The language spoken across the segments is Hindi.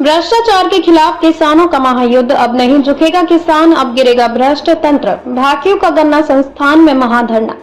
भ्रष्टाचार के खिलाफ किसानों का महायुद्ध, अब नहीं झुकेगा किसान, अब गिरेगा भ्रष्ट तंत्र। भाकियों का गन्ना संस्थान में महाधरना।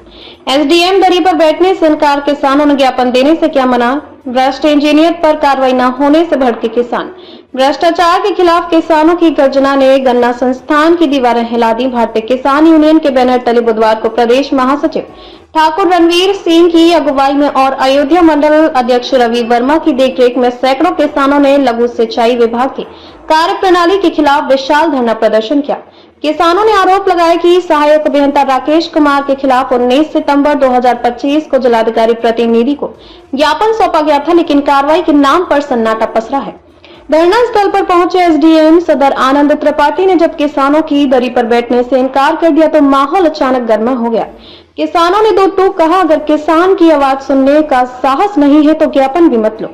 एसडीएम दरी पर बैठने से इनकार, किसानों ने ज्ञापन देने से क्या मना। भ्रष्ट इंजीनियर पर कार्रवाई न होने से भड़के किसान। भ्रष्टाचार के खिलाफ किसानों की गर्जना ने गन्ना संस्थान की दीवारें हिला दी। भारतीय किसान यूनियन के बैनर तले बुधवार को प्रदेश महासचिव ठाकुर रणवीर सिंह की अगुवाई में और अयोध्या मंडल अध्यक्ष रवि वर्मा की देखरेख में सैकड़ों किसानों ने लघु सिंचाई विभाग की कार्यप्रणाली के खिलाफ विशाल धरना प्रदर्शन किया। किसानों ने आरोप लगाया कि सहायक अभियंता राकेश कुमार के खिलाफ 19 सितंबर 2025 को जिलाधिकारी प्रतिनिधि को ज्ञापन सौंपा गया था, लेकिन कार्रवाई के नाम पर सन्नाटा पसरा है। धरना स्थल पर पहुंचे एसडीएम सदर आनंद त्रिपाठी ने जब किसानों की दरी पर बैठने से इनकार कर दिया तो माहौल अचानक गर्मा हो गया। किसानों ने दो टूक कहा, अगर किसान की आवाज सुनने का साहस नहीं है तो ज्ञापन भी मत लो।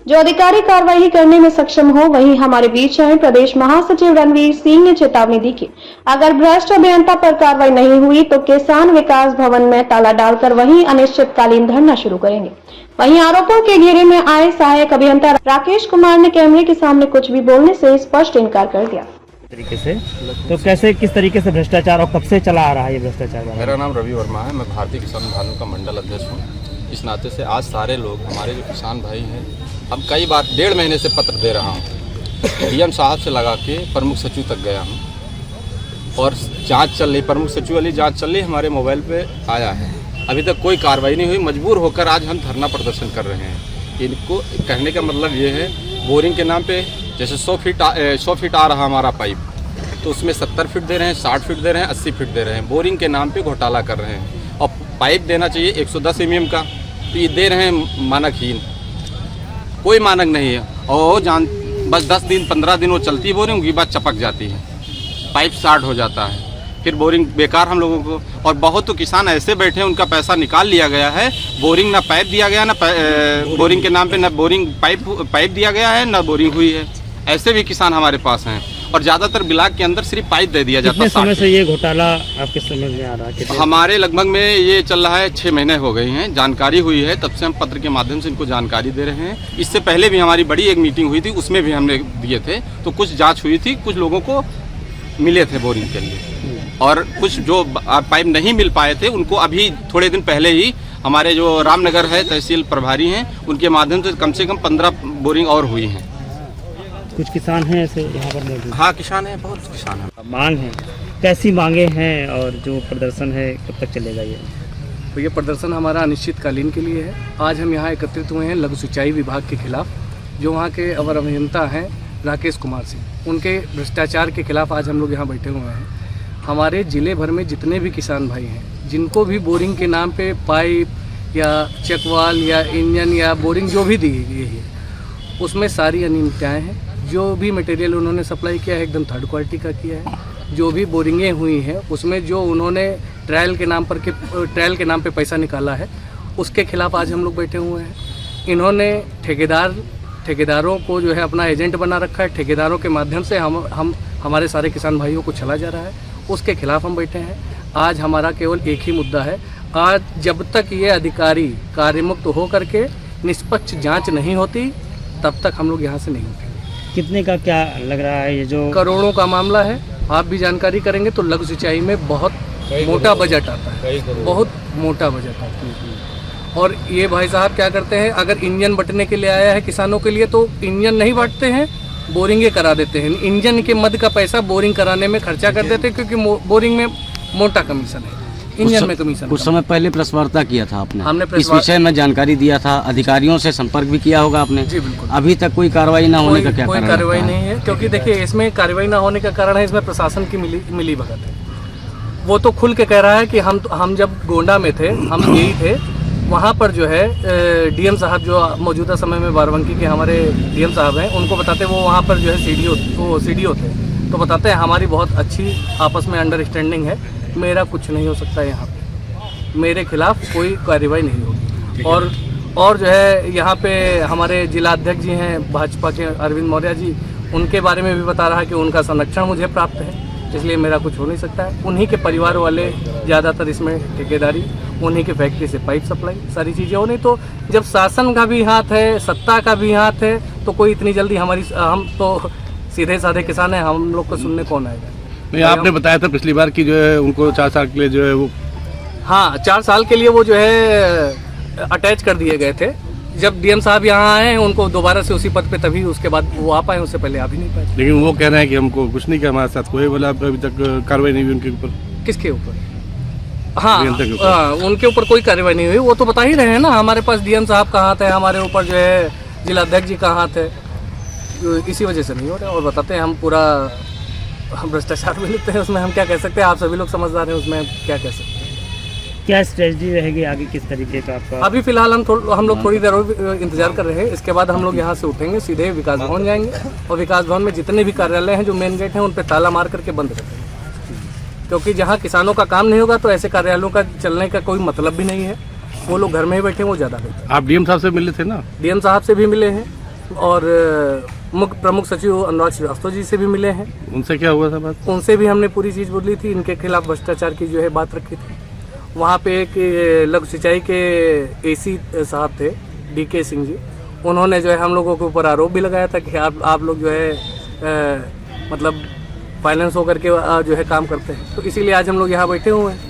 जो अधिकारी कार्रवाई करने में सक्षम हो वही हमारे बीच आए। प्रदेश महासचिव रणवीर सिंह ने चेतावनी दी कि अगर भ्रष्ट अभियंता पर कार्रवाई नहीं हुई तो किसान विकास भवन में ताला डालकर वहीं अनिश्चितकालीन धरना शुरू करेंगे। वहीं आरोपों के घेरे में आए सहायक अभियंता राकेश कुमार ने कैमरे के सामने कुछ भी बोलने से स्पष्ट इनकार कर दिया। तरीके से तो कैसे किस तरीके से भ्रष्टाचार और कब से चला आ रहा है ये भ्रष्टाचार? मेरा नाम रवि वर्मा है, मैं भारतीय किसान भाइयों का मंडल अध्यक्ष हूँ। इस नाते से आज सारे लोग हमारे जो किसान भाई हैं, हम कई बार 1.5 महीने से पत्र दे रहा हूँ। डीएम साहब से लगा के प्रमुख सचिव तक गया हूँ और जांच चल रही, प्रमुख सचिव वाली जांच चल रही, हमारे मोबाइल पे आया है। अभी तक कोई कार्रवाई नहीं हुई। मजबूर होकर आज हम धरना प्रदर्शन कर रहे हैं। इनको कहने का मतलब ये है, बोरिंग के नाम पे जैसे 100 फीट आ रहा हमारा पाइप, तो उसमें 70 फीट दे रहे हैं, 60 फीट दे रहे हैं, 80 फीट दे रहे हैं। बोरिंग के नाम पे घोटाला कर रहे हैं और पाइप देना चाहिए 110 mm का, तो ये दे रहे हैं मानकहीन। कोई मानक नहीं है और बस 10 दिन 15 दिन वो चलती है बोरिंग, उसके बाद चपक जाती है, पाइप स्टार्ट हो जाता है, फिर बोरिंग बेकार हम लोगों को। और बहुत तो किसान ऐसे बैठे हैं, उनका पैसा निकाल लिया गया है। बोरिंग ना पाइप दिया गया, ना बोरिंग के नाम पे ना बोरिंग पाइप दिया गया है, ना बोरिंग हुई है। ऐसे भी किसान हमारे पास हैं और ज़्यादातर ब्लॉक के अंदर सिर्फ पाइप दे दिया जाता है। कितने समय से ये घोटाला आपके समझ में आ रहा है? हमारे लगभग में ये चल रहा है 6 महीने हो गए हैं। जानकारी हुई है, तब से हम पत्र के माध्यम से इनको जानकारी दे रहे हैं। इससे पहले भी हमारी बड़ी एक मीटिंग हुई थी, उसमें भी हमने दिए थे, तो कुछ जाँच हुई थी, कुछ लोगों को मिले थे बोरिंग के लिए और कुछ जो पाइप नहीं मिल पाए थे उनको अभी थोड़े दिन पहले ही हमारे जो रामनगर है तहसील प्रभारी हैं, उनके माध्यम से कम 15 बोरिंग और हुई हैं। कुछ किसान हैं ऐसे यहाँ पर मौजूद? हाँ, किसान हैं, बहुत किसान हैं। मांग है, कैसी मांगे हैं और जो प्रदर्शन है कब तक चलेगा ये? तो ये प्रदर्शन हमारा अनिश्चितकालीन के लिए है। आज हम यहाँ एकत्रित हुए हैं लघु सिंचाई विभाग के खिलाफ, जो वहाँ के अवर अभियंता हैं राकेश कुमार सिंह, उनके भ्रष्टाचार के खिलाफ आज हम लोग यहाँ बैठे हुए हैं। हमारे ज़िले भर में जितने भी किसान भाई हैं, जिनको भी बोरिंग के नाम पे पाइप या चकवाल या इंजन या बोरिंग जो भी दी गई है, उसमें सारी अनियमितताएँ हैं। जो भी मटेरियल उन्होंने सप्लाई किया है एकदम थर्ड क्वालिटी का किया है। जो भी बोरिंगें हुई हैं उसमें जो उन्होंने ट्रायल के नाम पे पैसा निकाला है, उसके खिलाफ आज हम लोग बैठे हुए हैं। इन्होंने ठेकेदारों को जो है अपना एजेंट बना रखा है। ठेकेदारों के माध्यम से हम हमारे सारे किसान भाइयों को चला जा रहा है, उसके खिलाफ हम बैठे हैं। आज हमारा केवल एक ही मुद्दा है, आज जब तक ये अधिकारी कार्यमुक्त हो करके निष्पक्ष जाँच नहीं होती तब तक हम लोग यहाँ से नहीं उठेंगे। कितने का क्या लग रहा है ये जो? करोड़ों का मामला है। आप भी जानकारी करेंगे तो लघु सिंचाई में बहुत मोटा बजट आता है, बहुत मोटा बजट आता है। और ये भाई साहब क्या करते हैं, अगर इंजन बंटने के लिए आया है किसानों के लिए तो इंजन नहीं बांटते हैं, बोरिंगें करा देते हैं। इंजन के मद का पैसा बोरिंग कराने में खर्चा कर देते हैं, क्योंकि बोरिंग में मोटा कमीशन है, इंजन में कमीशन। कुछ समय पहले प्रेस वार्ता किया था आपने, हमने इस विषय में जानकारी दिया था, अधिकारियों से संपर्क भी किया होगा आपने? जी बिल्कुल। अभी तक कोई कार्रवाई न होने का क्या कारण? कोई कार्रवाई नहीं है, क्योंकि देखिए इसमें कार्रवाई ना होने का कारण है इसमें प्रशासन की मिली भगत है। वो तो खुल के कह रहा है कि हम जब गोंडा में थे, हम यही थे, वहाँ पर जो है डीएम साहब जो मौजूदा समय में बाराबंकी के हमारे डीएम साहब हैं, उनको बताते वो वहाँ पर जो है सीडीओ थे, तो बताते हैं हमारी बहुत अच्छी आपस में अंडरस्टैंडिंग है, मेरा कुछ नहीं हो सकता यहाँ पे, मेरे खिलाफ कोई कार्रवाई नहीं होगी। और जो है यहाँ पे हमारे जिला अध्यक्ष जी हैं भाजपा के अरविंद मौर्य जी, उनके बारे में भी बता रहा है कि उनका संरक्षण मुझे प्राप्त है, इसलिए मेरा कुछ हो नहीं सकता है। उन्हीं के परिवार वाले ज़्यादातर इसमें ठेकेदारी उन्हीं की फैक्ट्री से पाइप सप्लाई सारी चीज़ें हो। नहीं तो जब शासन का भी हाथ है, सत्ता का भी हाथ है, तो कोई इतनी जल्दी हम तो सीधे साधे किसान हैं, हम लोग को सुनने कौन आएगा। नहीं, आपने बताया था पिछली बार कि जो है उनको 4 साल के लिए जो है वो, हाँ 4 साल के लिए वो जो है अटैच कर दिए गए थे। जब डीएम साहब यहाँ आए उनको दोबारा से उसी पद पे, तभी उसके बाद वो आ पाए, उससे पहले आ भी नहीं पाए। लेकिन वो कह रहे हैं कि हमको कुछ नहीं किया, हमारे साथ कोई बोला अभी तक कार्रवाई नहीं हुई उनके ऊपर। किसके ऊपर? हाँ, अभियंता के ऊपर। उनके ऊपर कोई कार्रवाई नहीं हुई। वो तो बता ही रहे हैं ना, हमारे पास डीएम साहब का हाथ है, हमारे ऊपर जो है जिलाध्यक्ष जी का हाथ है, इसी वजह से नहीं हो रहा। और बताते हैं हम पूरा भ्रष्टाचार भी लिखते हैं उसमें, हम क्या कह सकते हैं, आप सभी लोग समझदार हैं, उसमें क्या कह सकते हैं। क्या स्ट्रेटजी रहेगी आगे, किस तरीके का आपका? अभी फिलहाल हम लोग थोड़ी देर और इंतजार कर रहे हैं। इसके बाद हम लोग यहाँ से उठेंगे, सीधे विकास भवन जाएंगे और विकास भवन में जितने भी कार्यालय हैं, जो मेन गेट हैं, उन पर ताला मार करके बंद कर देंगे। क्योंकि जहाँ किसानों का काम नहीं होगा तो ऐसे कार्यालयों का चलने का कोई मतलब भी नहीं है। वो लोग घर में ही बैठे, वो ज़्यादा बेहतर। आप डीएम साहब से मिले थे ना? डीएम साहब से भी मिले हैं और मुख्य प्रमुख सचिव अनुराग श्रीवास्तव जी से भी मिले हैं। उनसे क्या हुआ था बात? उनसे भी हमने पूरी चीज़ बोली थी, इनके खिलाफ भ्रष्टाचार की जो है बात रखी थी। वहाँ पे एक लघु सिंचाई के एसी साहब थे, डीके सिंह जी, उन्होंने जो है हम लोगों के ऊपर आरोप भी लगाया था कि आप लोग जो है मतलब फाइनेंस होकर के जो है काम करते हैं। तो इसीलिए आज हम लोग यहाँ बैठे हुए हैं।